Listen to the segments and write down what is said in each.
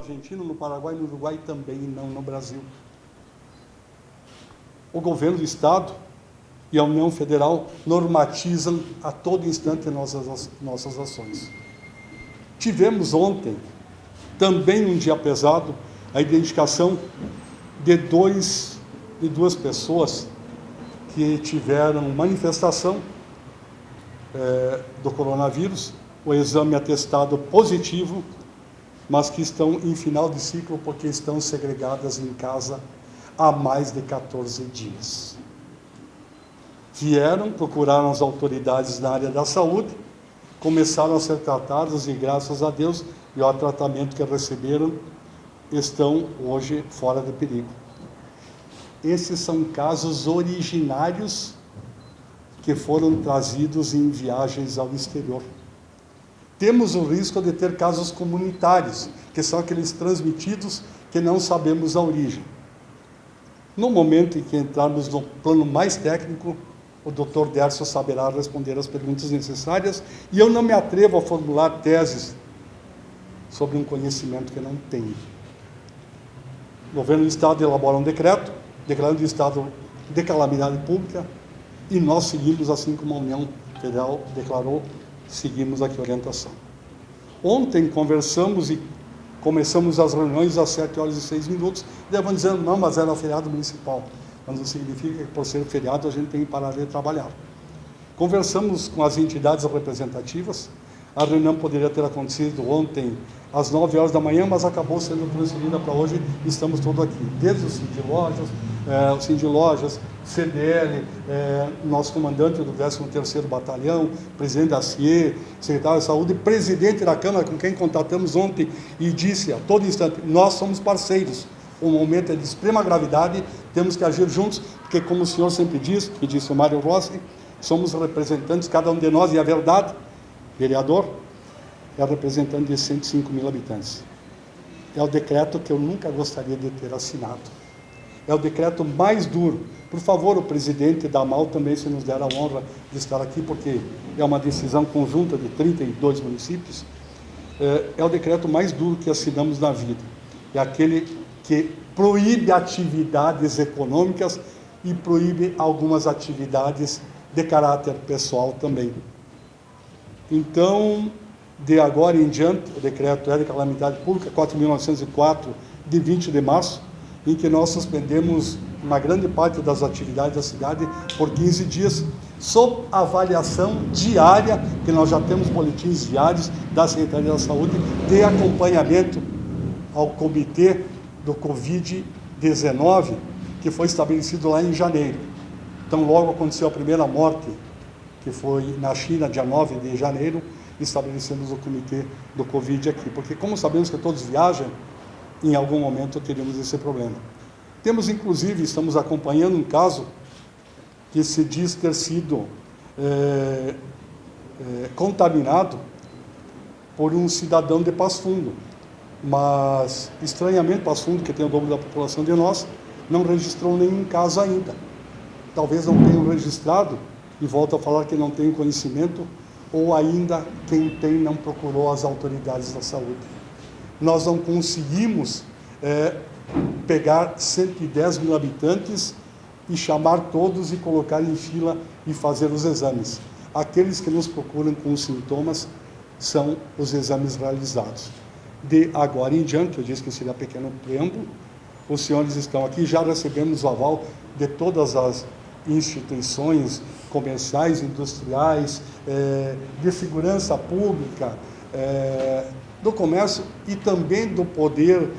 Argentina, no Paraguai, no Uruguai também, e não no Brasil. O governo do Estado e a União Federal normatizam a todo instante nossas ações. Tivemos ontem, também um dia pesado, a identificação de duas pessoas que tiveram manifestação do coronavírus, o exame atestado positivo, mas que estão em final de ciclo porque estão segregadas em casa há mais de 14 dias. Vieram, procuraram as autoridades na área da saúde, começaram a ser tratados e, graças a Deus, e ao tratamento que receberam, estão hoje fora de perigo. Esses são casos originários que foram trazidos em viagens ao exterior. Temos o risco de ter casos comunitários, que são aqueles transmitidos que não sabemos a origem. No momento em que entrarmos no plano mais técnico, o Dr. Dércio saberá responder as perguntas necessárias, e eu não me atrevo a formular teses sobre um conhecimento que não tenho. O governo do Estado elabora um decreto, declarando o Estado de calamidade pública, e nós seguimos, assim como a União Federal declarou, seguimos aqui a orientação. Ontem conversamos e começamos as reuniões às 7h06, devam dizendo, não, mas era feriado municipal. Mas não significa que por ser feriado a gente tem que parar de trabalhar. Conversamos com as entidades representativas. A reunião poderia ter acontecido ontem às 9h da manhã, mas acabou sendo transferida para hoje. Estamos todos aqui, desde o Cindy Lojas, CDL, nosso comandante do 13º Batalhão, presidente da CIE, secretário de Saúde, presidente da Câmara, com quem contatamos ontem, e disse a todo instante, nós somos parceiros. O momento é de extrema gravidade, temos que agir juntos, porque, como o senhor sempre diz, e disse o Mário Rossi, somos representantes, cada um de nós, e a verdade, vereador, é representante de 105 mil habitantes. É o decreto que eu nunca gostaria de ter assinado. É o decreto mais duro. Por favor, o presidente da AMAL também se nos der a honra de estar aqui, porque é uma decisão conjunta de 32 municípios. É o decreto mais duro que assinamos na vida. É aquele que proíbe atividades econômicas e proíbe algumas atividades de caráter pessoal também. Então, de agora em diante, o decreto é de calamidade pública 4.904, de 20 de março, em que nós suspendemos uma grande parte das atividades da cidade por 15 dias, sob avaliação diária, que nós já temos boletins diários da Secretaria da Saúde, de acompanhamento ao comitê do Covid-19, que foi estabelecido lá em janeiro. Então, logo aconteceu a primeira morte, que foi na China, dia 9 de janeiro, estabelecemos o comitê do Covid aqui, porque como sabemos que todos viajam, em algum momento teríamos esse problema. Temos, inclusive, estamos acompanhando um caso que se diz ter sido contaminado por um cidadão de Passo Fundo, mas, estranhamente, Passo Fundo, que tem o dobro da população de nós, não registrou nenhum caso ainda. Talvez não tenham registrado, e volto a falar que não tem conhecimento, ou ainda quem tem não procurou as autoridades da saúde. Nós não conseguimos pegar 110 mil habitantes e chamar todos e colocar em fila e fazer os exames. Aqueles que nos procuram com os sintomas são os exames realizados. De agora em diante, eu disse que seria pequeno preâmbulo, os senhores estão aqui, já recebemos o aval de todas as instituições comerciais, industriais, de segurança pública, do comércio e também do poder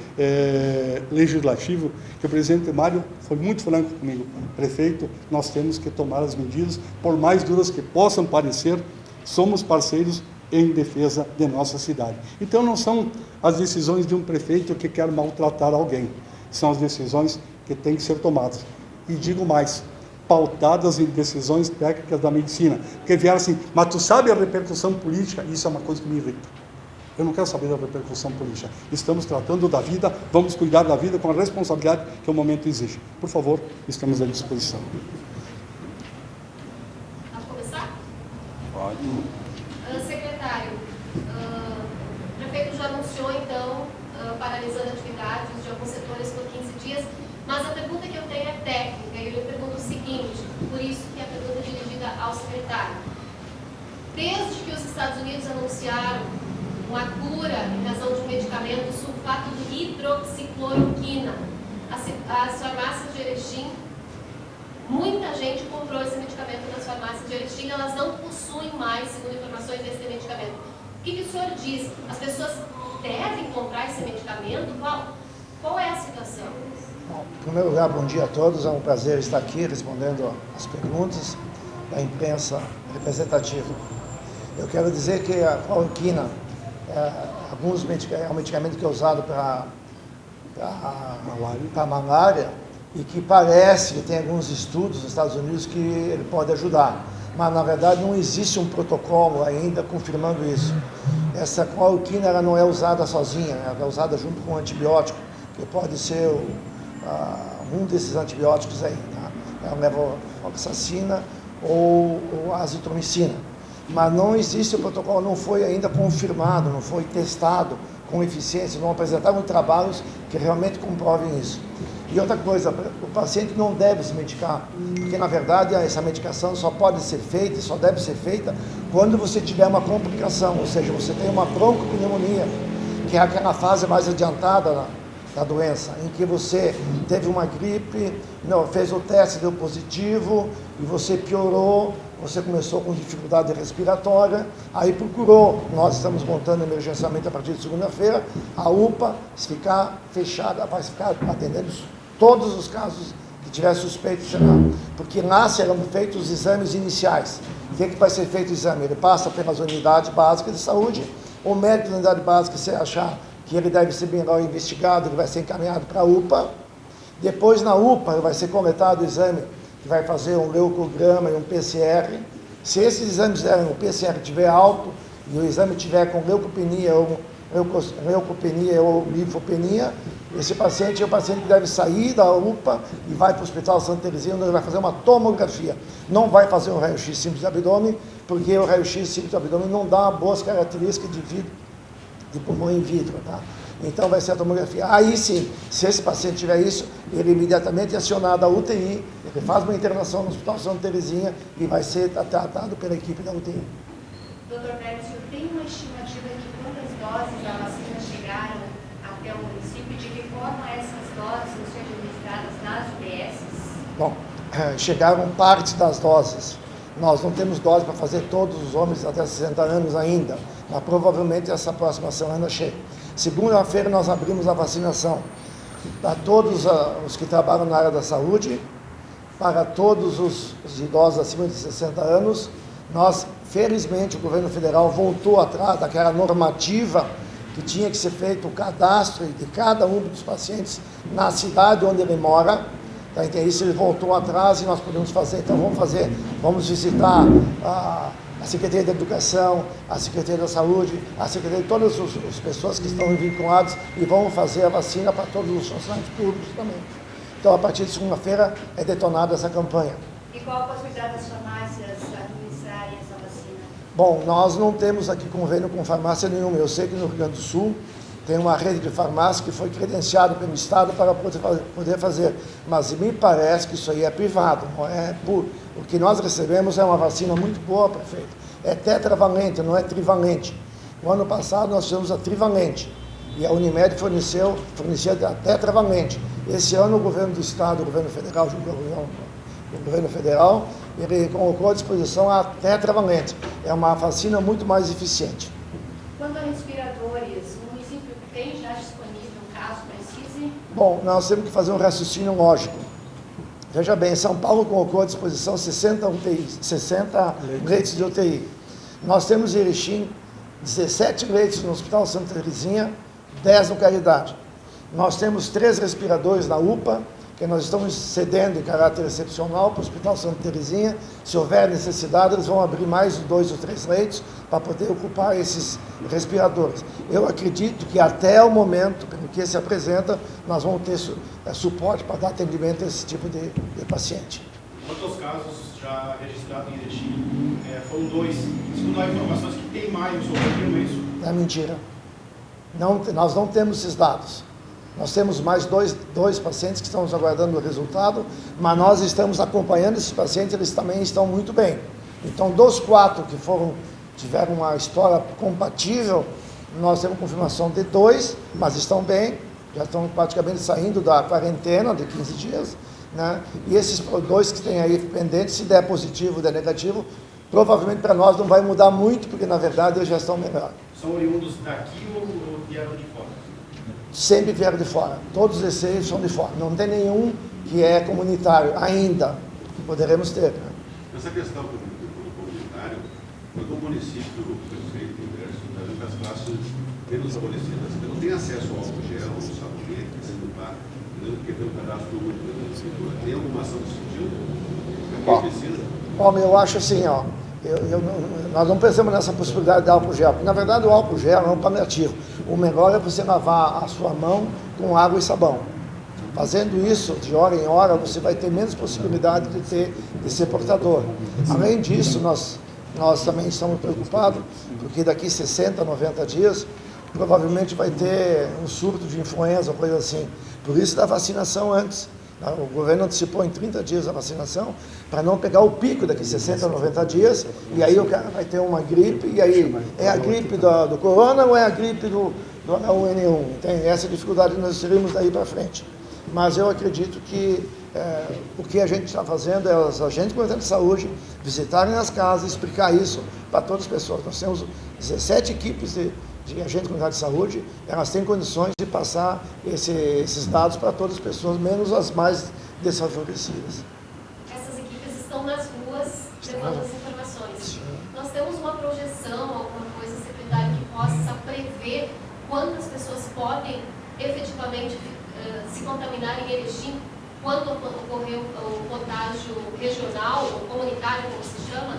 legislativo, que o presidente Mário foi muito franco comigo. Prefeito, nós temos que tomar as medidas, por mais duras que possam parecer, somos parceiros em defesa de nossa cidade. Então não são as decisões de um prefeito que quer maltratar alguém, são as decisões que têm que ser tomadas. E digo mais, pautadas em decisões técnicas da medicina, porque vieram assim, mas tu sabe a repercussão política? Isso é uma coisa que me irrita. Eu não quero saber da repercussão política. Estamos tratando da vida, vamos cuidar da vida com a responsabilidade que o momento exige. Por favor, estamos à disposição. Pode começar? Pode. Secretário, o prefeito já anunciou, então, paralisando atividades de alguns setores por 15 dias, mas a pergunta que eu tenho é técnica, e eu lhe pergunto o seguinte, por isso que a pergunta é dirigida ao secretário. Desde que os Estados Unidos anunciaram uma cura em razão de um medicamento, sulfato de hidroxicloroquina, as farmácias de Erechim, muita gente comprou esse medicamento nas farmácias de Erechim, elas não possuem mais, segundo informações, desse medicamento. O que o senhor diz? As pessoas devem comprar esse medicamento? Qual é a situação? Bom, em primeiro lugar, bom dia a todos. É um prazer estar aqui respondendo as perguntas da imprensa representativa. Eu quero dizer que a cloroquina é um medicamento que é usado para malária e que parece que tem alguns estudos nos Estados Unidos que ele pode ajudar. Mas, na verdade, não existe um protocolo ainda confirmando isso. Essa cloroquina ela não é usada sozinha, ela é usada junto com um antibiótico, que pode ser um desses antibióticos aí. Tá? É a levofloxacina ou a azitromicina. Mas não existe o protocolo, não foi ainda confirmado, não foi testado com eficiência, não apresentaram trabalhos que realmente comprovem isso. E outra coisa, o paciente não deve se medicar, porque na verdade essa medicação só pode ser feita, só deve ser feita quando você tiver uma complicação, ou seja, você tem uma broncopneumonia, que é aquela fase mais adiantada da doença, em que você teve uma gripe, fez o teste, deu positivo, e você piorou, você começou com dificuldade respiratória, aí procurou, nós estamos montando emergenciamento a partir de segunda-feira, a UPA ficar fechada, vai ficar atendendo todos os casos que tiver suspeito de gerar, porque lá serão feitos os exames iniciais. O que vai ser feito o exame? Ele passa pelas unidades básicas de saúde, o médico da unidade básica, se achar que ele deve ser melhor investigado, ele vai ser encaminhado para a UPA, depois na UPA vai ser coletado o exame que vai fazer um leucograma e um PCR. Se esses exames derem, o PCR estiver alto e o exame tiver com leucopenia ou linfopenia, esse paciente é o paciente que deve sair da UPA e vai para o Hospital Santa Teresinha, onde ele vai fazer uma tomografia. Não vai fazer um raio-x simples de abdômen, porque o raio-x simples de abdômen não dá boas características de pulmão in vitro, tá? Então vai ser a tomografia. Aí sim, se esse paciente tiver isso, ele imediatamente é acionado à UTI, ele faz uma internação no Hospital Santa Teresinha e vai ser tratado pela equipe da UTI. Doutor Pérez, tem uma estimativa de quantas doses da vacina chegaram até o município e de que forma essas doses vão ser administradas nas UBSs? Bom, chegaram parte das doses. Nós não temos dose para fazer todos os homens até 60 anos ainda, mas provavelmente essa próxima semana chega. Segunda-feira nós abrimos a vacinação para todos os que trabalham na área da saúde, para todos os idosos acima de 60 anos. Nós, felizmente, o governo federal voltou atrás daquela normativa que tinha que ser feito o cadastro de cada um dos pacientes na cidade onde ele mora. Tá, então, isso ele voltou atrás e nós podemos fazer. Então vamos visitar a Secretaria da Educação, a Secretaria da Saúde, a Secretaria de todas as pessoas que estão vinculadas e vamos fazer a vacina para todos os funcionários públicos também. Então, a partir de segunda-feira é detonada essa campanha. E qual a possibilidade das farmácias administrarem essa vacina? Bom, nós não temos aqui convênio com farmácia nenhuma. Eu sei que no Rio Grande do Sul tem uma rede de farmácia que foi credenciada pelo Estado para poder fazer. Mas me parece que isso aí é privado, não é público. O que nós recebemos é uma vacina muito boa, prefeito. É tetravalente, não é trivalente. No ano passado nós fizemos a trivalente e a Unimed fornecia a tetravalente. Esse ano o governo do Estado, o governo federal, ele colocou à disposição a tetravalente. É uma vacina muito mais eficiente. Quanto a respiradores, o município tem já disponível, caso precise? Bom, nós temos que fazer um raciocínio lógico. Veja bem, São Paulo colocou à disposição 60 leitos de UTI. Nós temos em Erechim 17 leitos no Hospital Santa Teresinha, 10 no Caridade. Nós temos 3 respiradores na UPA, que nós estamos cedendo em caráter excepcional para o Hospital Santa Teresinha. Se houver necessidade, eles vão abrir mais 2 ou 3 leitos para poder ocupar esses respiradores. Eu acredito que até o momento, pelo que se apresenta, nós vamos ter suporte para dar atendimento a esse tipo de paciente. Quanto aos casos já registrados em Erechim, foram 2. Segundo as informações que tem mais, o senhor confirma isso? É mentira. Nós não temos esses dados. Nós temos mais dois pacientes que estamos aguardando o resultado, mas nós estamos acompanhando esses pacientes, eles também estão muito bem. Então, dos 4 que tiveram uma história compatível, nós temos confirmação de 2, mas estão bem, já estão praticamente saindo da quarentena de 15 dias, né? E esses 2 que têm aí pendentes, se der positivo, der negativo, provavelmente para nós não vai mudar muito, porque na verdade eles já estão melhor. São oriundos daqui ou vieram de fora? Sempre vieram de fora. Todos esses são de fora. Não tem nenhum que é comunitário ainda. Poderemos ter. Né? Essa questão do comunitário, quando o município, o prefeito, o ajudando com as classes menos favorecidas, que não tem acesso ao álcool gel, ao sabonete, porque tem um cadastro único, tem alguma ação nesse sentido? Quem precisa? Bom, eu acho assim, ó. Nós não pensamos nessa possibilidade de álcool gel, porque na verdade o álcool gel é um paliativo. O melhor é você lavar a sua mão com água e sabão. Fazendo isso de hora em hora, você vai ter menos possibilidade de ser portador. Além disso, nós também estamos preocupados, porque daqui 60, 90 dias, provavelmente vai ter um surto de influenza, coisa assim. Por isso da vacinação antes. O governo antecipou em 30 dias a vacinação, para não pegar o pico daqui 60, 90 dias, e aí o cara vai ter uma gripe, e aí é a gripe do corona ou é a gripe do H1N1? Tem essa dificuldade que nós teríamos daí para frente. Mas eu acredito que o que a gente está fazendo é os agentes comunitários de saúde visitarem as casas, explicar isso para todas as pessoas. Nós temos 17 equipes de agentes comunitários de saúde, elas têm condições de passar esses dados para todas as pessoas, menos as mais desfavorecidas. Essas equipes estão nas ruas levando as informações. Nós temos uma projeção, alguma coisa, secretário, que possa prever quantas pessoas podem efetivamente se contaminar em Erechim quando ocorreu o contágio regional, ou comunitário, como se chama?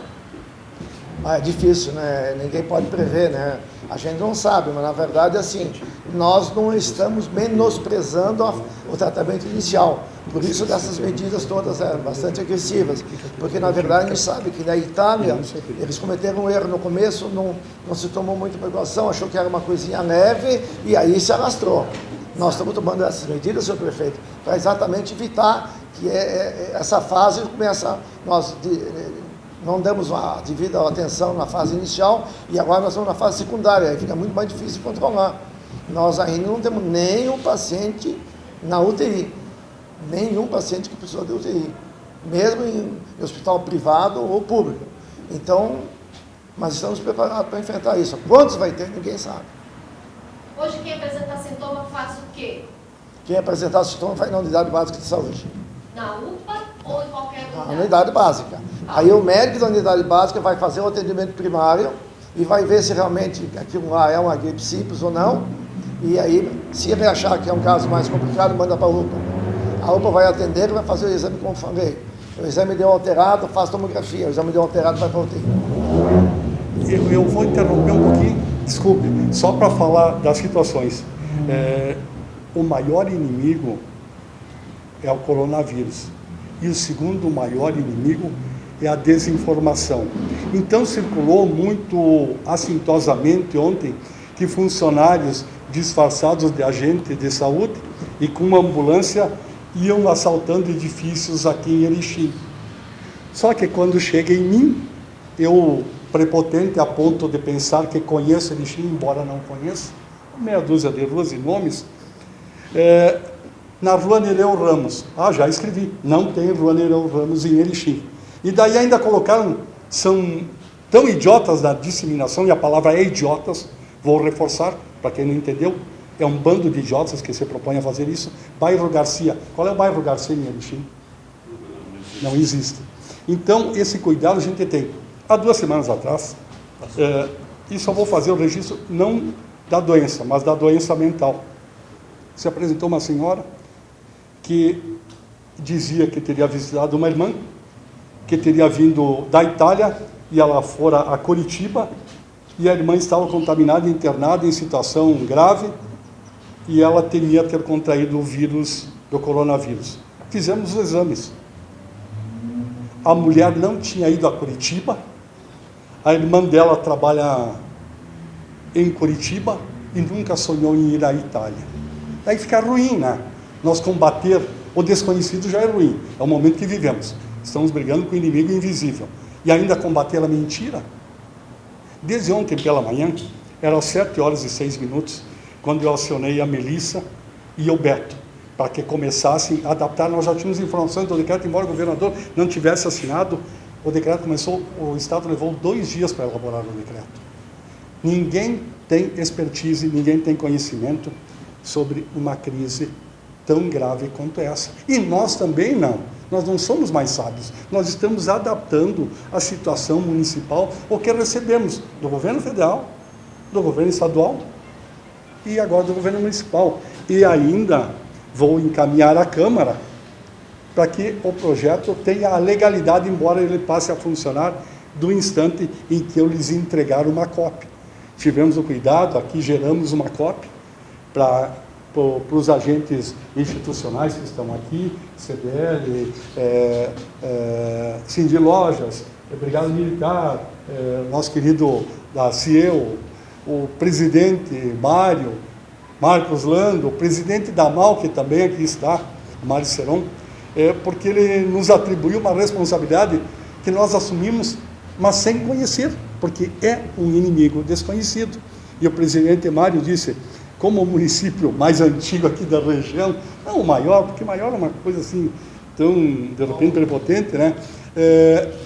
É difícil, né? Ninguém pode prever, né? A gente não sabe, mas na verdade, assim, nós não estamos menosprezando o tratamento inicial. Por isso, dessas medidas todas bastante agressivas. Porque, na verdade, a gente sabe que na Itália, eles cometeram um erro no começo, não se tomou muita precaução, achou que era uma coisinha leve e aí se alastrou. Nós estamos tomando essas medidas, senhor prefeito, para exatamente evitar que essa fase começa... Não damos a devida atenção na fase inicial e agora nós estamos na fase secundária, aí fica muito mais difícil de controlar. Nós ainda não temos nenhum paciente na UTI, nenhum paciente que precisou de UTI, mesmo em hospital privado ou público. Então, mas estamos preparados para enfrentar isso. Quantos vai ter, ninguém sabe. Hoje, quem apresentar sintoma faz o quê? Quem apresentar sintoma vai na unidade básica de saúde. Na UPA ou em qualquer lugar? Na unidade básica. Aí o médico da unidade básica vai fazer o atendimento primário e vai ver se realmente aquilo lá é uma gripe simples ou não. E aí, se ele achar que é um caso mais complicado, manda para a UPA. A UPA vai atender e vai fazer o exame como falei. O exame deu alterado, faz tomografia. O exame deu alterado, vai para a UTI. Eu vou interromper um pouquinho, desculpe, só para falar das situações. O maior inimigo é o coronavírus. E o segundo maior inimigo é a desinformação. Então circulou muito assintosamente ontem que funcionários disfarçados de agentes de saúde e com uma ambulância iam assaltando edifícios aqui em Erechim. Só que quando chega em mim, eu, prepotente a ponto de pensar que conheço Erechim, embora não conheça, meia dúzia de ruas e nomes, na rua Nereu Ramos. Já escrevi, não tem rua Nereu Ramos em Erechim. E daí ainda colocaram, são tão idiotas na disseminação, e a palavra é idiotas, vou reforçar, para quem não entendeu, é um bando de idiotas que se propõe a fazer isso. Bairro Garcia. Qual é o bairro Garcia em Erechim? Não existe. Então, esse cuidado a gente tem. Há 2 semanas atrás, e só vou fazer o registro, não da doença, mas da doença mental. Se apresentou uma senhora que dizia que teria visitado uma irmã, que teria vindo da Itália, e ela fora a Curitiba, e a irmã estava contaminada, internada em situação grave, e ela temia ter contraído o vírus do coronavírus. Fizemos os exames. A mulher não tinha ido a Curitiba, a irmã dela trabalha em Curitiba, e nunca sonhou em ir à Itália. Aí fica ruim, né? Nós combater o desconhecido já é ruim, é o momento que vivemos. Estamos brigando com o inimigo invisível. E ainda combater a mentira? Desde ontem pela manhã, eram 7h06, quando eu acionei a Melissa e o Beto, para que começassem a adaptar. Nós já tínhamos informações do decreto, embora o governador não tivesse assinado, o decreto começou, o Estado levou 2 dias para elaborar o decreto. Ninguém tem expertise, ninguém tem conhecimento sobre uma crise tão grave quanto essa. E nós também não. Nós não somos mais sábios. Nós estamos adaptando a situação municipal, o que recebemos do governo federal, do governo estadual e agora do governo municipal. E ainda vou encaminhar à Câmara para que o projeto tenha a legalidade, embora ele passe a funcionar do instante em que eu lhes entregar uma cópia. Tivemos o cuidado, aqui geramos uma cópia para os agentes institucionais que estão aqui, CDL, Cindy Lojas, Brigada Militar, nosso querido da CIEU, o presidente Marcos Lando, o presidente da MAL, que também aqui está, Mário Seron, porque ele nos atribuiu uma responsabilidade que nós assumimos, mas sem conhecer, porque é um inimigo desconhecido. E o presidente Mário disse, como o município mais antigo aqui da região, não o maior, porque maior é uma coisa assim, tão, de repente, prepotente, né?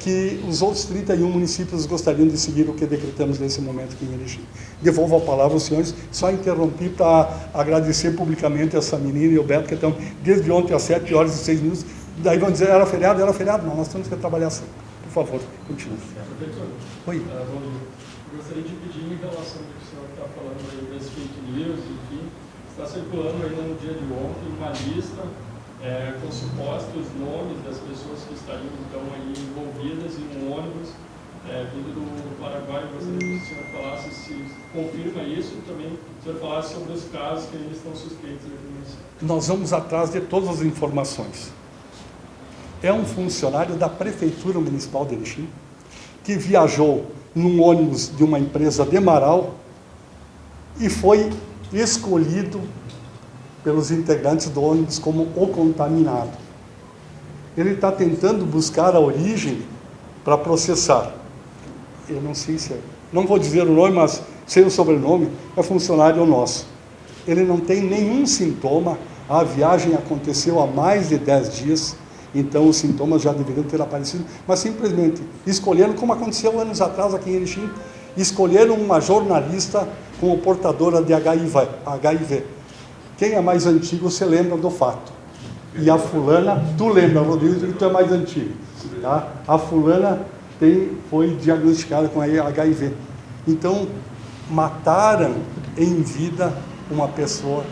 Que os outros 31 municípios gostariam de seguir o que decretamos nesse momento aqui em Erechim. Devolvo a palavra aos senhores, só interrompi para agradecer publicamente essa menina e o Beto, que estão desde ontem às 7h06, daí vão dizer, era feriado, não, nós temos que trabalhar assim. Por favor, continue. Professor, Oi. Eu gostaria de pedir em relação ao que o senhor está falando aí das fake news, enfim, está circulando ainda no dia de ontem uma lista com supostos nomes das pessoas que estariam então aí envolvidas em um ônibus vindo do Paraguai. Eu gostaria que o senhor falasse se confirma isso e também o senhor falasse sobre os casos que ainda estão suspeitos aqui no município. Nós vamos atrás de todas as informações. É um funcionário da Prefeitura Municipal de Erechim que viajou num ônibus de uma empresa de Marau e foi escolhido pelos integrantes do ônibus como o contaminado. Ele está tentando buscar a origem para processar. Eu não sei se não vou dizer o nome, mas sei o sobrenome, é funcionário nosso. Ele não tem nenhum sintoma, a viagem aconteceu há mais de 10 dias, então os sintomas já deveriam ter aparecido, mas simplesmente escolheram, como aconteceu anos atrás aqui em Erechim, escolheram uma jornalista como portadora de HIV. Quem é mais antigo se lembra do fato. E a fulana, tu lembra, Rodrigo, que tu é mais antigo. Tá? A fulana foi diagnosticada com HIV. Então, mataram em vida uma pessoa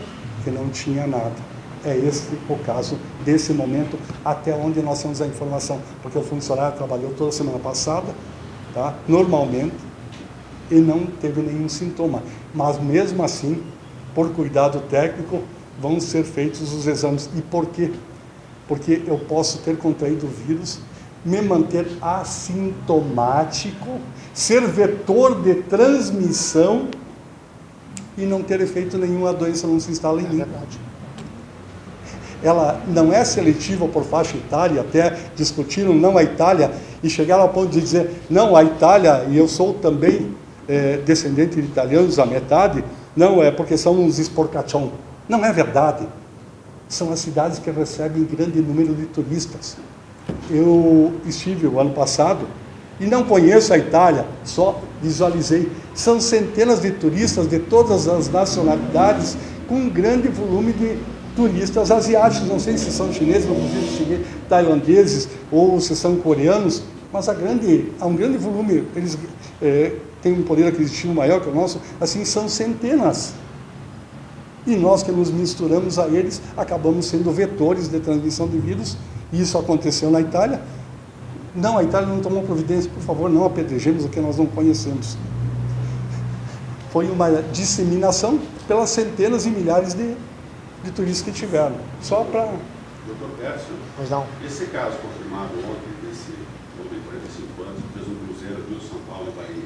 que não tinha nada. É esse o caso desse momento, até onde nós temos a informação, porque o funcionário trabalhou toda a semana passada, tá? Normalmente, e não teve nenhum sintoma. Mas mesmo assim, por cuidado técnico, vão ser feitos os exames. E por quê? Porque eu posso ter contraído o vírus, me manter assintomático, ser vetor de transmissão e não ter efeito nenhum, a doença não se instala em mim. Ela não é seletiva por faixa etária, até discutiram não a Itália, e chegaram ao ponto de dizer, não, a Itália, e eu sou também descendente de italianos, a metade, não, é porque são uns esporcachão. Não é verdade. São as cidades que recebem grande número de turistas. Eu estive o ano passado, e não conheço a Itália, só visualizei. São centenas de turistas de todas as nacionalidades, com um grande volume de turistas asiáticos, não sei se são chineses, não sei se tailandeses ou se são coreanos, mas há um grande volume, eles têm um poder aquisitivo maior que o nosso, assim, são centenas. E nós que nos misturamos a eles, acabamos sendo vetores de transmissão de vírus, e isso aconteceu na Itália. Não, a Itália não tomou providência, por favor, não apedrejemos o que nós não conhecemos. Foi uma disseminação pelas centenas e milhares de turistas que tiveram. Só para... Doutor Pércio, esse caso confirmado ontem, desse homem de 45 anos, que fez um cruzeiro Rio São Paulo e Bahia,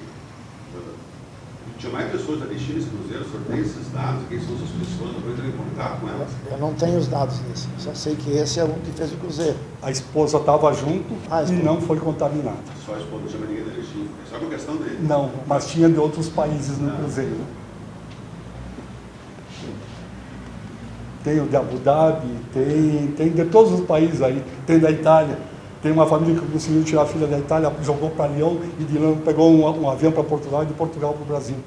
Tinha mais pessoas da Erechim nesse cruzeiro, o senhor tem esses dados? Quem são essas pessoas? Eu vou entrar em contato com elas. Eu não tenho os dados disso, só sei que esse é um que fez o cruzeiro. A esposa estava junto A e esposa. não foi contaminada. Só a esposa, não chama ninguém da Erechim. É só uma questão dele. Não, mas tinha de outros países no cruzeiro. Tem o de Abu Dhabi, tem de todos os países aí, tem da Itália. Tem uma família que conseguiu tirar a filha da Itália, jogou para Lyon e de Lyon pegou um avião para Portugal e de Portugal para o Brasil.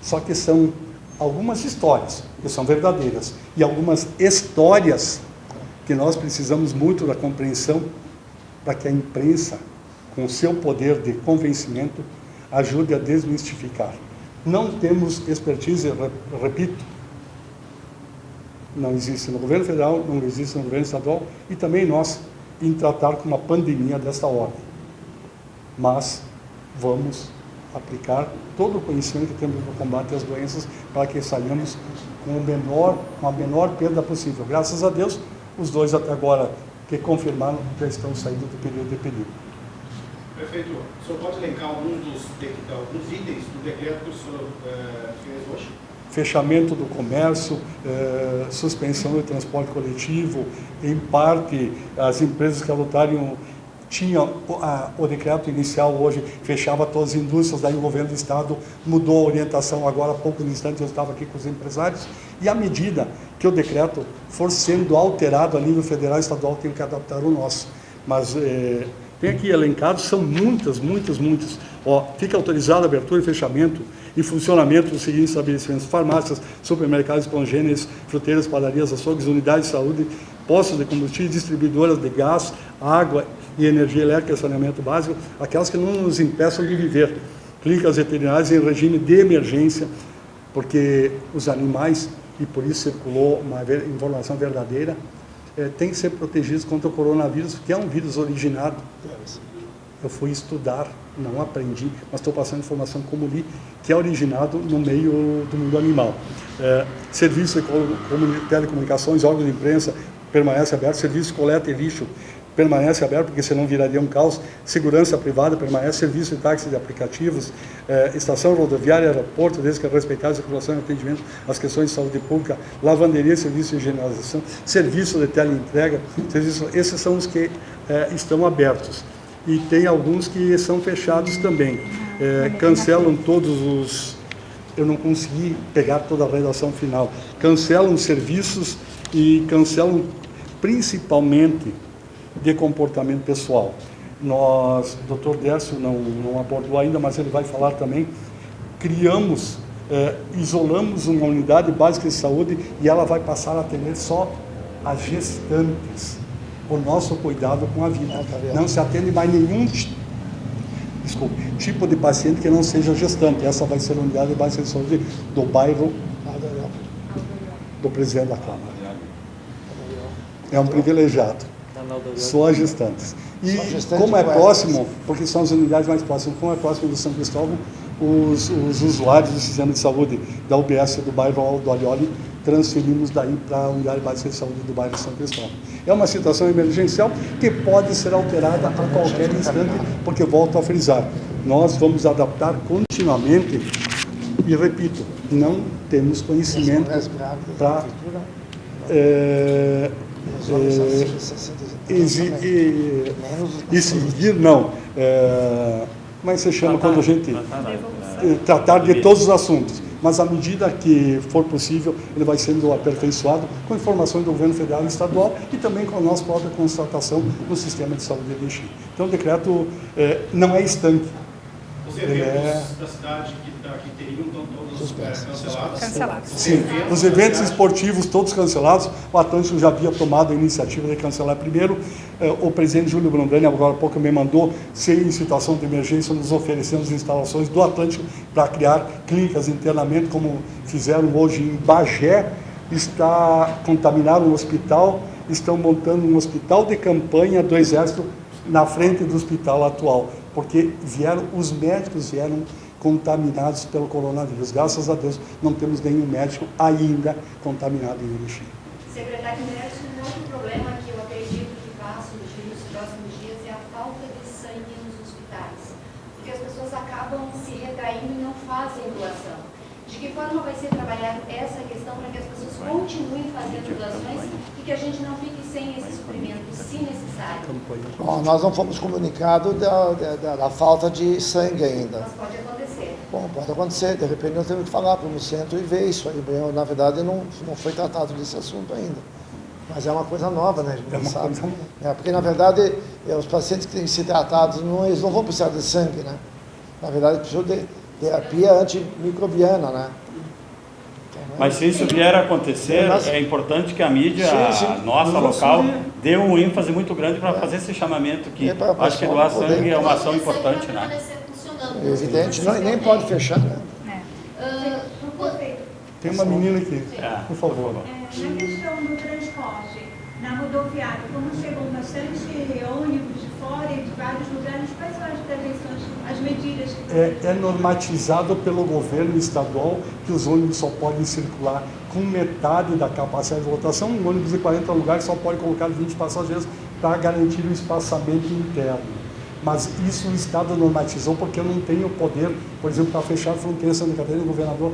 Só que são algumas histórias que são verdadeiras e algumas histórias que nós precisamos muito da compreensão para que a imprensa, com o seu poder de convencimento, ajude a desmistificar. Não temos expertise, repito, não existe no governo federal, não existe no governo estadual e também nós em tratar com uma pandemia dessa ordem. Mas vamos aplicar todo o conhecimento que temos no combate às doenças para que saiamos com a menor perda possível. Graças a Deus, os dois até agora que confirmaram já estão saindo do período de perigo. Prefeito, o senhor pode elencar alguns itens do decreto que o senhor fez hoje? Fechamento do comércio, suspensão do transporte coletivo, em parte as empresas que adotaram, tinham o decreto inicial hoje, fechava todas as indústrias, daí o governo do estado mudou a orientação, agora há poucos instantes eu estava aqui com os empresários, e à medida que o decreto for sendo alterado a nível federal e estadual, tem que adaptar o nosso. Mas tem aqui elencado, são muitas. Fica autorizada a abertura e fechamento e funcionamento dos seguintes estabelecimentos: farmácias, supermercados, congêneres, fruteiras, padarias, açougues, unidades de saúde, postos de combustível, distribuidoras de gás, água e energia elétrica e saneamento básico, aquelas que não nos impeçam de viver. Clínicas veterinárias em regime de emergência, porque os animais, e por isso circulou uma informação verdadeira, têm que ser protegidos contra o coronavírus, que é um vírus originado. Eu fui estudar, não aprendi, mas estou passando informação como li, que é originado no meio do mundo animal. Serviço de telecomunicações, órgãos de imprensa, permanece aberto. Serviço de coleta e lixo permanece aberto, porque senão viraria um caos. Segurança privada permanece. Serviço de táxi de aplicativos, estação rodoviária, aeroporto, desde que respeitar a circulação e atendimento às questões de saúde pública, lavanderia, serviço de higienização, serviço de teleentrega, esses são os que estão abertos. E tem alguns que são fechados também. Cancelam todos os... Eu não consegui pegar toda a redação final. Cancelam serviços e cancelam principalmente de comportamento pessoal. Nós, o Dr. Décio não abordou ainda, mas ele vai falar também, isolamos uma unidade básica de saúde e ela vai passar a atender só as gestantes, o nosso cuidado com a vida. Não se atende mais nenhum tipo de paciente que não seja gestante. Essa vai ser a unidade básica de saúde do bairro do presidente da Câmara. É um privilegiado. Só as gestantes. E como é próximo, porque são as unidades mais próximas, como é próximo do São Cristóvão, os usuários do sistema de saúde da UBS do bairro do Alioli transferimos daí para a unidade básica de saúde do bairro São Cristóvão. É uma situação emergencial que pode ser alterada a qualquer instante, porque volto a frisar, nós vamos adaptar continuamente e, repito, não temos conhecimento para exigir, não. Mas se chama quando a gente tratar de todos os assuntos. Mas à medida que for possível, ele vai sendo aperfeiçoado com informações do governo federal e estadual e também com a nossa própria constatação no sistema de saúde de Erechim. Então o decreto não é estanque. Os eventos da cidade que teriam estão todos cancelados? Sim, os eventos esportivos todos cancelados. O Atlântico já havia tomado a iniciativa de cancelar primeiro. O presidente Júlio Brandani, agora há pouco, me mandou, se em situação de emergência, nos oferecemos instalações do Atlântico para criar clínicas internamente, como fizeram hoje em Bagé. Contaminaram um hospital, estão montando um hospital de campanha do Exército na frente do hospital atual, porque os médicos vieram contaminados pelo coronavírus. Graças a Deus, não temos nenhum médico ainda contaminado em Erechim. Secretário Décio, um outro problema que eu acredito que vai surgir nos próximos dias é a falta de sangue nos hospitais, porque as pessoas acabam se retraindo e não fazem doação. De que forma vai ser trabalhada essa questão para que as pessoas continuem fazendo doações e que a gente não fique sem esse suprimento, se necessário? Bom, nós não fomos comunicados da falta de sangue ainda. Mas pode acontecer. Bom, pode acontecer, de repente nós temos que falar para o centro e ver isso aí. Na verdade, não foi tratado desse assunto ainda. Mas é uma coisa nova, né? A gente não sabe. Porque, na verdade, os pacientes que têm que ser tratados, eles não vão precisar de sangue, né? Na verdade, precisam de terapia antimicrobiana, né? Mas se isso vier a acontecer, é importante que a mídia nossa, local, dê um ênfase muito grande para fazer esse chamamento que acho que doar sangue é uma ação importante, né? Evidente, nem pode fechar, né? Tem uma menina aqui, por favor. Na questão do transporte, na rodoviária, como chegam bastante ônibus de fora e de vários lugares, quais são as prevenções, as medidas que É normatizado pelo governo estadual que os ônibus só podem circular com metade da capacidade de lotação. Um ônibus de 40 lugares só pode colocar 20 passageiros para garantir o espaçamento interno. Mas isso o Estado normatizou porque eu não tenho poder, por exemplo, para fechar a fronteira. Santa Catarina, o governador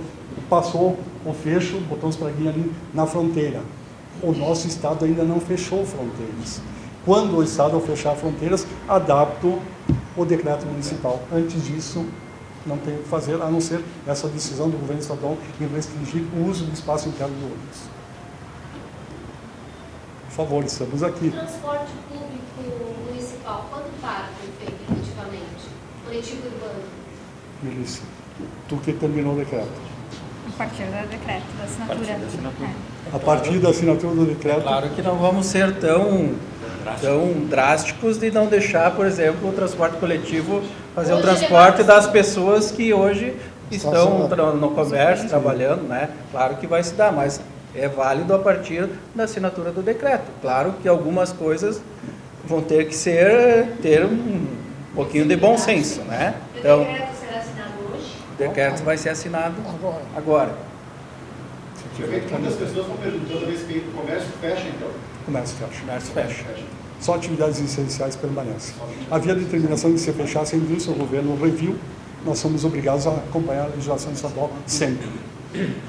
passou o fecho, botou os praguinhos ali na fronteira. O nosso Estado ainda não fechou fronteiras. Quando o Estado fechar fronteiras, adapto o decreto municipal. Antes disso, não tem o que fazer, a não ser essa decisão do governo estadual em restringir o uso do espaço interno do ônibus. Por favor, estamos aqui. O transporte público municipal, quando para foi feito efetivamente? Coletivo urbano? Melissa, tu que terminou o decreto. A partir do decreto, da assinatura. A partir da assinatura do decreto. Claro que não vamos ser tão drásticos de não deixar, por exemplo, o transporte coletivo fazer o transporte das pessoas que hoje estão no comércio, trabalhando, né? Claro que vai se dar, mas é válido a partir da assinatura do decreto. Claro que algumas coisas vão ter que ter um pouquinho de bom senso, né? Então, O decreto será assinado hoje? o decreto vai ser assinado agora. Muitas pessoas estão perguntando toda vez que o comércio fecha, então. Comércio fecha. Comércio fecha. Só atividades essenciais permanecem. Havia determinação de se fechar sem indústria, o governo reviu, nós somos obrigados a acompanhar a legislação estadual sempre.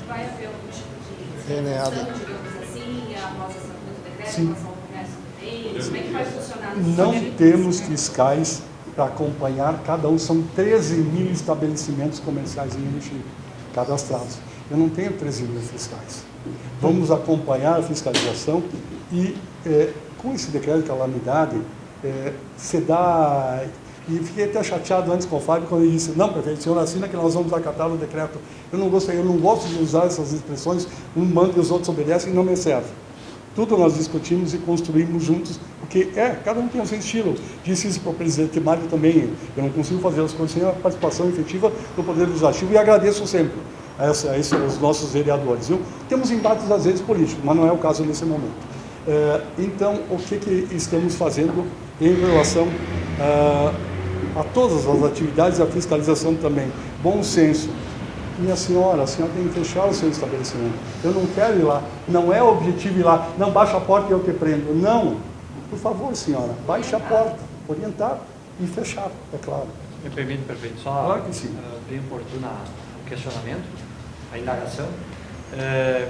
Vai haver algum tipo de Reneado. digamos assim, após essa do decreto, Sim. em relação ao comércio também? Como é que vai funcionar? Não temos fiscais para acompanhar cada um, são 13 mil estabelecimentos comerciais em Erechim cadastrados. Eu não tenho 13 mil fiscais. Vamos acompanhar a fiscalização e, com esse decreto de calamidade, se dá... E fiquei até chateado antes com o Fábio quando ele disse: não, prefeito, o senhor assina que nós vamos acatar o decreto. Eu não gosto de usar essas expressões, um manda e os outros obedecem, não me serve. Tudo nós discutimos e construímos juntos, porque cada um tem o seu estilo. Disse isso para o presidente Mário também. Eu não consigo fazer as coisas sem a participação efetiva do Poder Legislativo e agradeço sempre a os nossos vereadores. Viu? Temos embates às vezes políticos, mas não é o caso nesse momento. Então, o que estamos fazendo em relação a todas as atividades, a fiscalização também? Bom senso. Minha senhora, a senhora tem que fechar o seu estabelecimento. Eu não quero ir lá. Não é o objetivo ir lá. Não, baixa a porta e eu te prendo. Não. Por favor, senhora, baixe a porta, orientar e fechar, é claro. Me permite, prefeito, só claro que sim. Bem oportuno o questionamento, a indagação.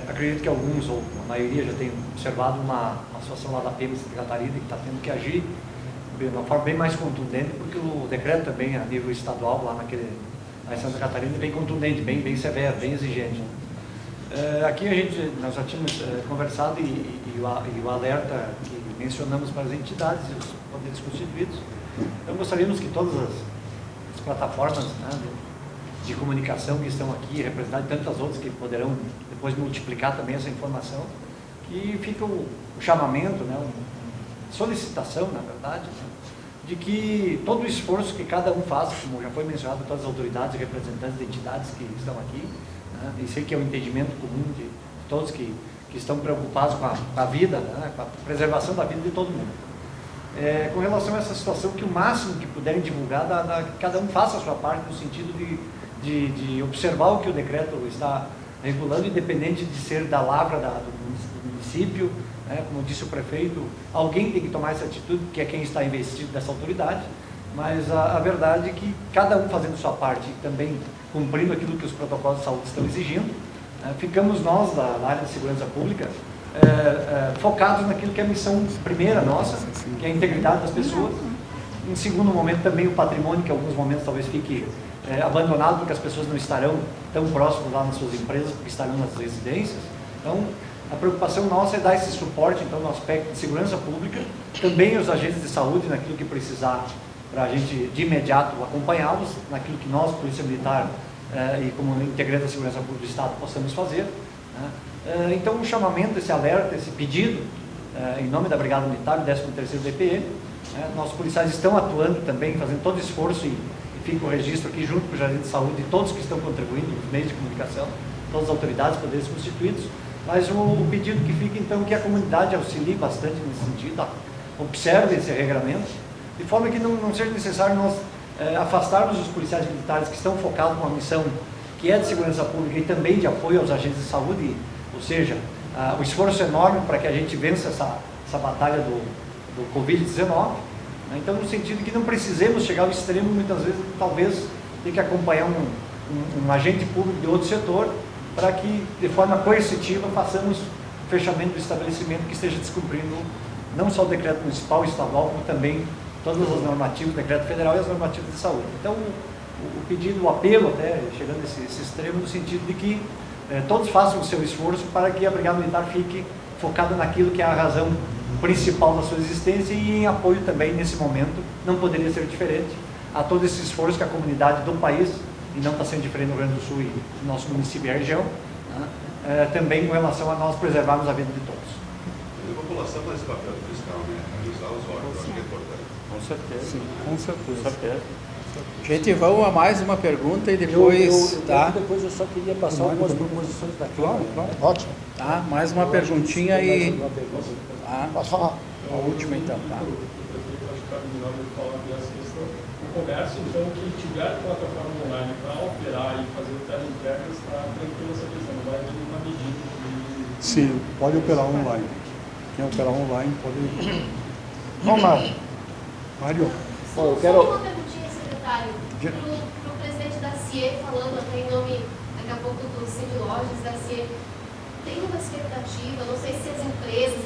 Acredito que alguns, ou a maioria, já tenham observado uma situação lá da PM Santa Catarina que está tendo que agir de uma forma bem mais contundente, porque o decreto também, a nível estadual, lá em Santa Catarina, é bem contundente, bem severo, bem exigente. Aqui nós já tínhamos conversado e o alerta que mencionamos para as entidades e os poderes constituídos. Então gostaríamos que todas as plataformas, né, de comunicação que estão aqui, representadas e tantas outras que poderão depois multiplicar também essa informação, que fica o chamamento, né, solicitação, na verdade, né, de que todo o esforço que cada um faz, como já foi mencionado por todas as autoridades e representantes de entidades que estão aqui, né, e sei que é um entendimento comum de todos que estão preocupados com a vida, né, com a preservação da vida de todo mundo. Com relação a essa situação, que o máximo que puderem divulgar, que cada um faça a sua parte no sentido de observar o que o decreto está regulando, independente de ser da lavra do município, né, como disse o prefeito, alguém tem que tomar essa atitude, que é quem está investido dessa autoridade, mas a verdade é que cada um fazendo sua parte e também cumprindo aquilo que os protocolos de saúde estão exigindo, ficamos nós, da área de segurança pública, focados naquilo que é a missão primeira nossa, que é a integridade das pessoas. Em segundo momento, também o patrimônio, que em alguns momentos talvez fique abandonado, porque as pessoas não estarão tão próximas lá nas suas empresas, porque estarão nas residências. Então, a preocupação nossa é dar esse suporte, então, no aspecto de segurança pública, também os agentes de saúde, naquilo que precisar, para a gente, de imediato, acompanhá-los, naquilo que nós, Polícia Militar, e como integrante da segurança pública do Estado, possamos fazer. Então, um chamamento, esse alerta, esse pedido, em nome da Brigada Militar, do 13º DPE, nossos policiais estão atuando também, fazendo todo o esforço e fica o registro aqui junto com o Jardim de Saúde e todos que estão contribuindo, os meios de comunicação, todas as autoridades, poderes constituídos, mas o pedido que fica então que a comunidade auxilie bastante nesse sentido, observe esse regramento, de forma que não seja necessário nós afastarmos os policiais militares que estão focados numa missão que é de segurança pública e também de apoio aos agentes de saúde, ou seja, o esforço enorme para que a gente vença essa batalha do Covid-19, então no sentido que não precisemos chegar ao extremo, muitas vezes, talvez, ter que acompanhar um agente público de outro setor, para que, de forma coercitiva, façamos o fechamento do estabelecimento que esteja descumprindo não só o decreto municipal e estadual, como também todas as normativas, o decreto federal e as normativas de saúde. Então, o pedido, o apelo, até chegando a esse extremo, no sentido de que todos façam o seu esforço para que a Brigada Militar fique focada naquilo que é a razão principal da sua existência e em apoio também, nesse momento, não poderia ser diferente, a todo esse esforço que a comunidade do país, e não está sendo diferente no Rio Grande do Sul e no nosso município e a região, também com relação a nós preservarmos a vida de todos. A população faz esse papel fiscal, né? Avisar os órgãos, acho que é importante. Com certeza. Sim, com certeza. Gente, vamos a mais uma pergunta e depois... Depois eu só queria passar algumas proposições da Câmara. Claro. Ótimo. Tá, mais uma perguntinha e... Posso falar? A última então, tá. O comércio, então, que tiver plataforma online para operar e fazer teleentregas, está tranquilo essa questão, não vai ter nenhuma medida. Sim, pode operar online. Quem operar online pode... Vamos lá. Mário. Bom, eu quero... Só uma perguntinha, secretário, para o presidente da CIE, falando até em nome, daqui a pouco, do Cindy Lojas, da CIE, tem uma expectativa, não sei se as empresas,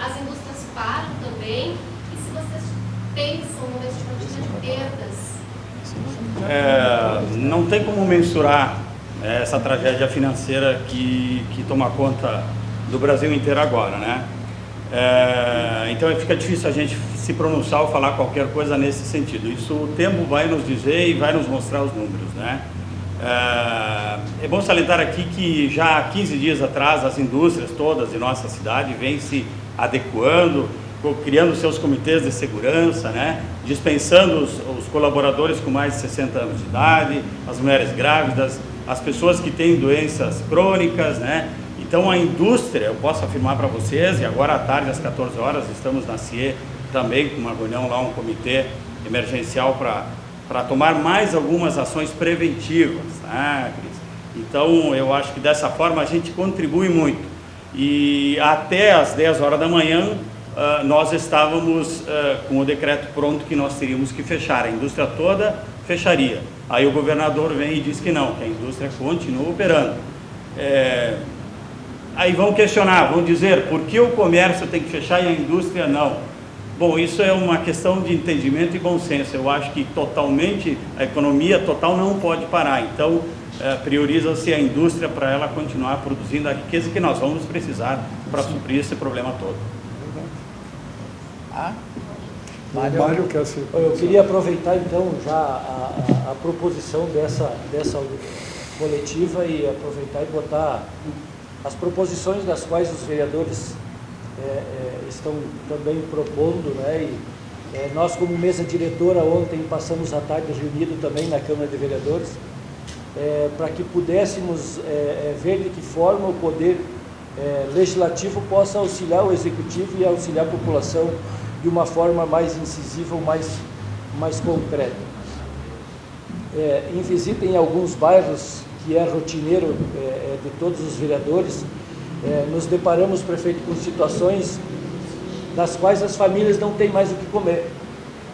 as indústrias param também, e se vocês pensam numa estimativa de perdas? Não tem como mensurar essa tragédia financeira que toma conta do Brasil inteiro agora, né? Então fica difícil a gente se pronunciar ou falar qualquer coisa nesse sentido. Isso o tempo vai nos dizer e vai nos mostrar os números, né? É bom salientar aqui que já há 15 dias atrás as indústrias todas de nossa cidade vêm se adequando, criando seus comitês de segurança, né? Dispensando os colaboradores com mais de 60 anos de idade, as mulheres grávidas, as pessoas que têm doenças crônicas, né? Então a indústria, eu posso afirmar para vocês, e agora à tarde às 14 horas estamos na CIE também com uma reunião lá, um comitê emergencial para tomar mais algumas ações preventivas, né, Cris? Então eu acho que dessa forma a gente contribui muito. E até às 10 horas da manhã nós estávamos com o decreto pronto que nós teríamos que fechar, a indústria toda fecharia. Aí o governador vem e diz que não, que a indústria continua operando. Aí vão questionar, vão dizer por que o comércio tem que fechar e a indústria não. Bom, isso é uma questão de entendimento e bom senso. Eu acho que totalmente, a economia total não pode parar. Então, prioriza-se a indústria para ela continuar produzindo a riqueza que nós vamos precisar para suprir esse problema todo. Mário, eu queria aproveitar então já a proposição dessa coletiva e aproveitar e botar as proposições das quais os vereadores estão também propondo, né? E nós, como mesa diretora, ontem passamos a tarde reunido também na Câmara de Vereadores, para que pudéssemos ver de que forma o Poder Legislativo possa auxiliar o Executivo e auxiliar a população de uma forma mais incisiva ou mais concreta. Em visita em alguns bairros, que é rotineiro de todos os vereadores, nos deparamos, prefeito, com situações nas quais as famílias não têm mais o que comer.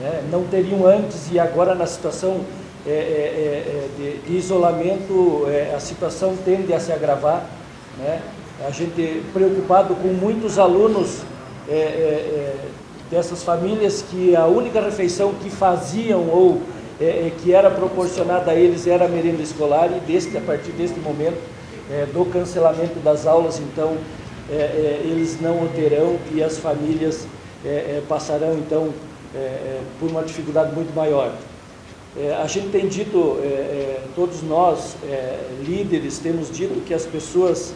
né? Não teriam antes, e agora na situação de isolamento, a situação tende a se agravar, né? A gente preocupado com muitos alunos dessas famílias que a única refeição que faziam ou que era proporcionada a eles era a merenda escolar, e a partir deste momento do cancelamento das aulas, então eles não o terão e as famílias passarão então por uma dificuldade muito maior. A gente tem dito, todos nós líderes temos dito que as pessoas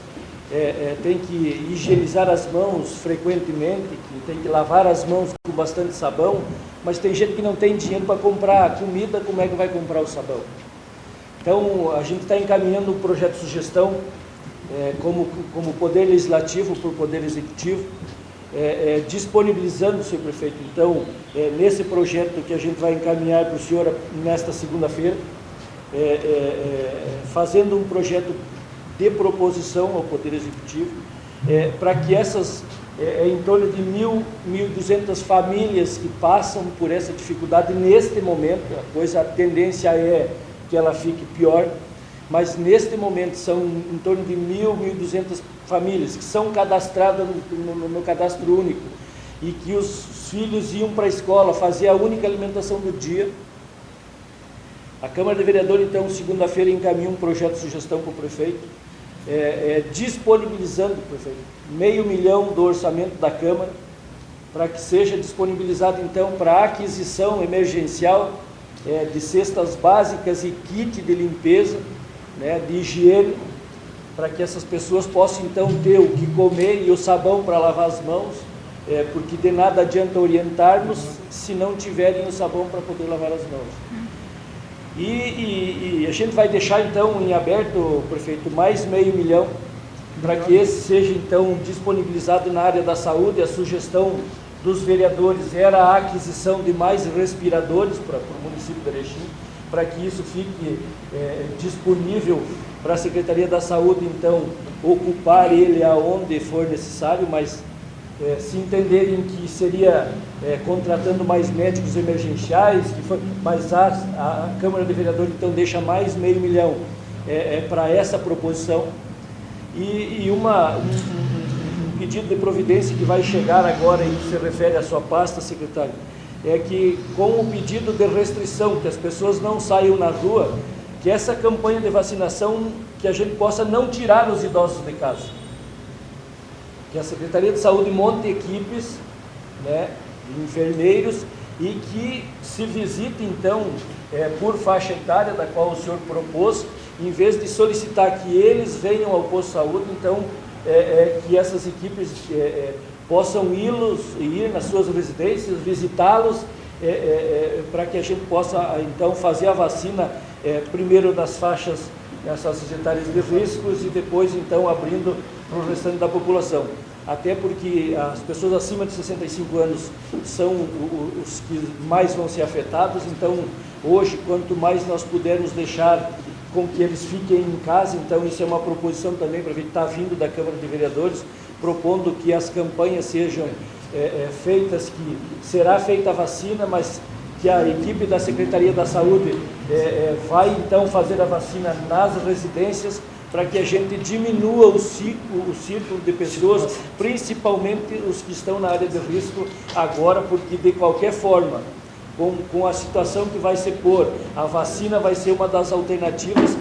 têm que higienizar as mãos frequentemente, que tem que lavar as mãos com bastante sabão, mas tem gente que não tem dinheiro para comprar comida, como é que vai comprar o sabão? Então, a gente está encaminhando um projeto de sugestão como Poder Legislativo para o Poder Executivo, disponibilizando, senhor prefeito, então, nesse projeto que a gente vai encaminhar para o senhor nesta segunda-feira, fazendo um projeto de proposição ao Poder Executivo, para que essas, em torno de 1.200 famílias que passam por essa dificuldade neste momento, a tendência é que ela fique pior, mas neste momento são em torno de 1.200 famílias que são cadastradas no cadastro único e que os filhos iam para a escola, fazer a única alimentação do dia. A Câmara de Vereadores, então, segunda-feira, encaminha um projeto de sugestão para o prefeito, disponibilizando, prefeito, R$500 mil do orçamento da Câmara, para que seja disponibilizado, então, para a aquisição emergencial de cestas básicas e kit de limpeza, né, de higiene, para que essas pessoas possam, então, ter o que comer e o sabão para lavar as mãos, porque de nada adianta orientarmos se não tiverem o sabão para poder lavar as mãos. E a gente vai deixar, então, em aberto, prefeito, mais R$500 mil, para que esse seja, então, disponibilizado na área da saúde. A sugestão dos vereadores era a aquisição de mais respiradores para o município de Erechim, para que isso fique disponível para a Secretaria da Saúde, então, ocupar ele aonde for necessário, mas se entenderem que seria contratando mais médicos emergenciais, mas a Câmara de Vereadores, então, deixa mais R$500 mil para essa proposição. E um pedido de providência que vai chegar agora e que se refere à sua pasta, secretário, é que com o pedido de restrição, que as pessoas não saiam na rua, que essa campanha de vacinação, que a gente possa não tirar os idosos de casa. Que a Secretaria de Saúde monte equipes, né, de enfermeiros, e que se visite, então, por faixa etária, da qual o senhor propôs, em vez de solicitar que eles venham ao posto de saúde, então, que essas equipes possam ir nas suas residências, visitá-los, para que a gente possa, então, fazer a vacina, primeiro das faixas, essas etárias de riscos, e depois, então, abrindo para o restante da população. Até porque as pessoas acima de 65 anos são os que mais vão ser afetados, então, hoje, quanto mais nós pudermos deixar com que eles fiquem em casa, então, isso é uma proposição também, para ver que está vindo da Câmara de Vereadores, propondo que as campanhas sejam feitas, que será feita a vacina, mas que a equipe da Secretaria da Saúde vai, então, fazer a vacina nas residências, para que a gente diminua o círculo de pessoas, principalmente os que estão na área de risco agora, porque, de qualquer forma, com a situação que vai se pôr, a vacina vai ser uma das alternativas,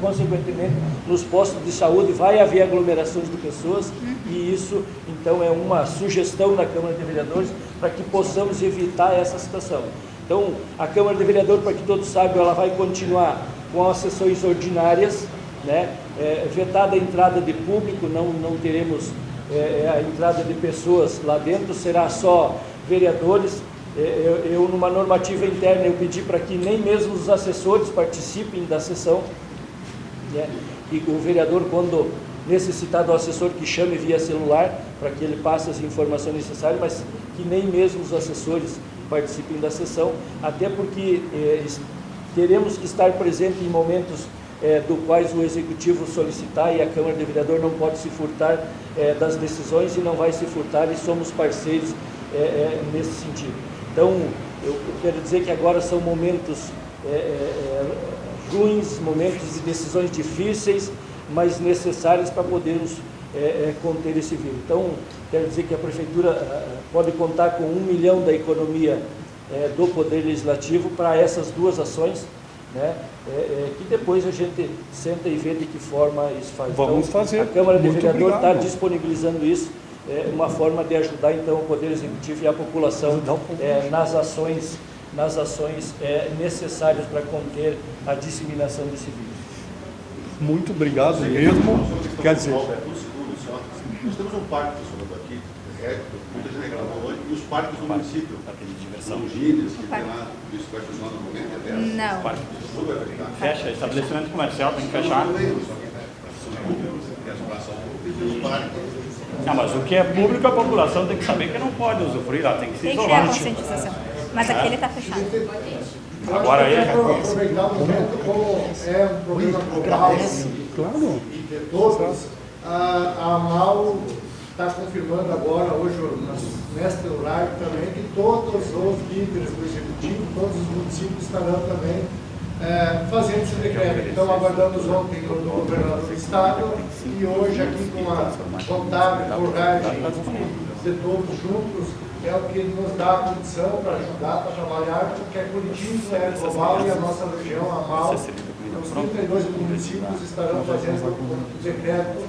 consequentemente, nos postos de saúde vai haver aglomerações de pessoas, e isso, então, é uma sugestão da Câmara de Vereadores para que possamos evitar essa situação. Então, a Câmara de Vereadores, para que todos saibam, ela vai continuar com as sessões ordinárias, né? Vetada a entrada de público, não teremos a entrada de pessoas lá dentro, será só vereadores. Eu, numa normativa interna, eu pedi para que nem mesmo os assessores participem da sessão, né? E o vereador, quando necessitar do assessor, que chame via celular, para que ele passe as informações necessárias, mas que nem mesmo os assessores participem da sessão, até porque teremos que estar presente em momentos do quais o Executivo solicitar, e a Câmara de Vereadores não pode se furtar das decisões, e não vai se furtar, e somos parceiros nesse sentido. Então, eu quero dizer que agora são momentos ruins, momentos de decisões difíceis, mas necessárias para podermos conter esse vírus. Então, quero dizer que a Prefeitura pode contar com 1 milhão da economia do Poder Legislativo para essas duas ações, né? Que depois a gente senta e vê de que forma isso faz. Vamos então, fazer. A Câmara de Muito Vereadores está obrigado. disponibilizando isso, uma forma de ajudar então o Poder Executivo e a população nas ações necessárias para conter a disseminação desse vírus. Muito obrigado mesmo. Quer dizer, Um segundo só. Nós temos um parque funcionando aqui, muita gente reclamou hoje, e os parques do município. São Gírias, que tem lá, isso vai funcionar no momento, até Não. tudo vai ficar. Fecha, estabelecimento comercial tem que fechar. Não, mas o que é público, a população tem que saber que não pode usufruir, ela tem que se Tem que ter a isolar. conscientização. Mas aqui ele está fechado. Agora aí. Aproveitar o momento, como é um problema global claro, de todos, a AMAL está confirmando agora, hoje, neste horário também, que todos os líderes do Executivo, todos os municípios estarão também fazendo esse decreto. Então, aguardamos ontem o governador do Estado e hoje aqui com a contábil, coragem de todos juntos, é o que nos dá a condição para ajudar, para trabalhar, porque Curitiba é global e a nossa região, a AMAL, os 32 municípios estarão fazendo o decreto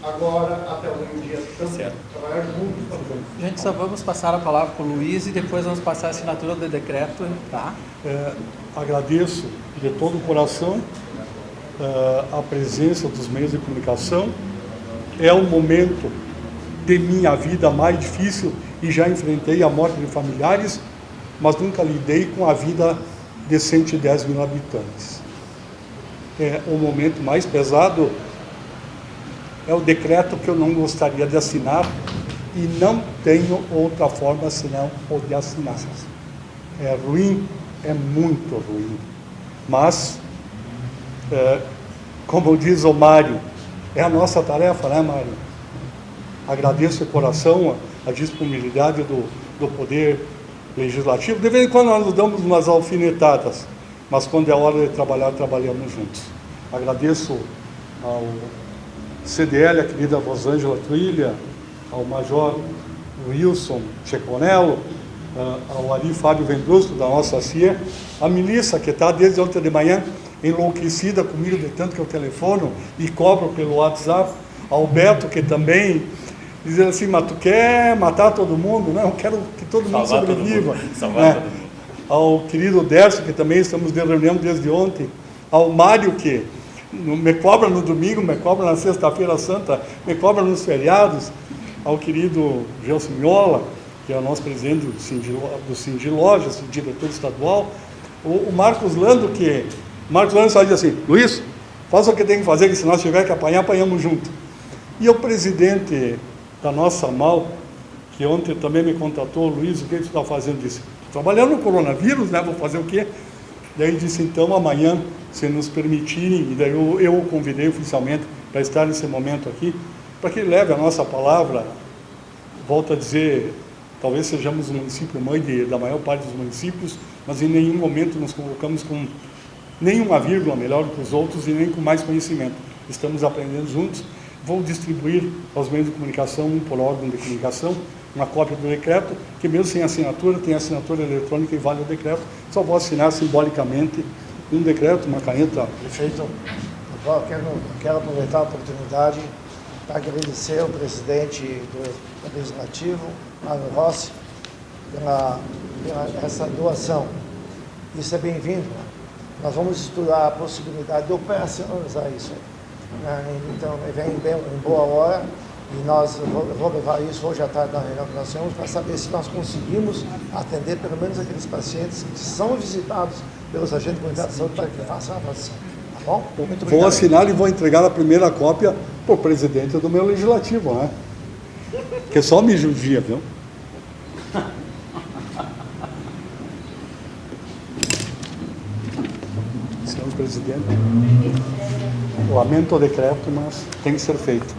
agora até o meio-dia. Então, trabalhar juntos. Gente, só vamos passar a palavra para o Luiz e depois vamos passar a assinatura do decreto, tá? agradeço de todo o coração a presença dos meios de comunicação. É um momento de minha vida mais difícil e já enfrentei a morte de familiares, mas nunca lidei com a vida de 110 mil habitantes. O momento mais pesado é o decreto que eu não gostaria de assinar e não tenho outra forma senão o de assinar. É ruim, é muito ruim, mas, como diz o Mário, é a nossa tarefa, né, Mário? Agradeço de coração a disponibilidade do Poder Legislativo. De vez em quando nós nos damos umas alfinetadas, mas quando é hora de trabalhar, trabalhamos juntos. Agradeço ao CDL, a querida Rosângela Trilha, ao Major Wilson Checonello, ao Ali Fábio Vendrusco, da nossa CIA, a Melissa, que está desde ontem de manhã enlouquecida comigo de tanto que eu telefono e cobro pelo WhatsApp, ao Beto, que também diz assim, mas tu quer matar todo mundo? Não, eu quero que todo mundo sobreviva. Ao querido Décio, que também estamos de reunião desde ontem, ao Mário, que me cobra no domingo, me cobra na sexta-feira santa, me cobra nos feriados, ao querido Gelson Miola, que é o nosso presidente do Cindy Lojas, diretor estadual, o Marcos Lando, que Marcos Lando só diz assim, Luiz, faça o que tem que fazer, que se nós tiver que apanhar, apanhamos junto. E o presidente da nossa AMAL, que ontem também me contatou, Luiz, o que você está fazendo? Disse, trabalhando no coronavírus, né? Vou fazer o quê? Daí disse, então, amanhã, se nos permitirem, e daí eu o convidei oficialmente para estar nesse momento aqui, para que ele leve a nossa palavra. Volto a dizer, talvez sejamos o município mãe da maior parte dos municípios, mas em nenhum momento nos colocamos com nenhuma vírgula melhor que os outros e nem com mais conhecimento. Estamos aprendendo juntos. Vou distribuir aos meios de comunicação, um por órgão de comunicação, uma cópia do decreto, que mesmo sem assinatura, tem assinatura eletrônica e vale o decreto. Só vou assinar simbolicamente um decreto, uma caneta. Prefeito, eu quero aproveitar a oportunidade para agradecer ao presidente do Legislativo, Mário Rossi, pela essa doação. Isso é bem-vindo. Nós vamos estudar a possibilidade de operacionalizar isso. Então, vem em boa hora e nós vamos levar isso hoje à tarde na reunião que nós temos para saber se nós conseguimos atender pelo menos aqueles pacientes que são visitados pelos agentes de comunidade de saúde para que façam a vacina. Tá bom? Muito obrigado. Vou assinar e vou entregar a primeira cópia para o presidente do meu legislativo, né? Que só me judia, viu? Senhor presidente, lamento o decreto, mas tem que ser feito.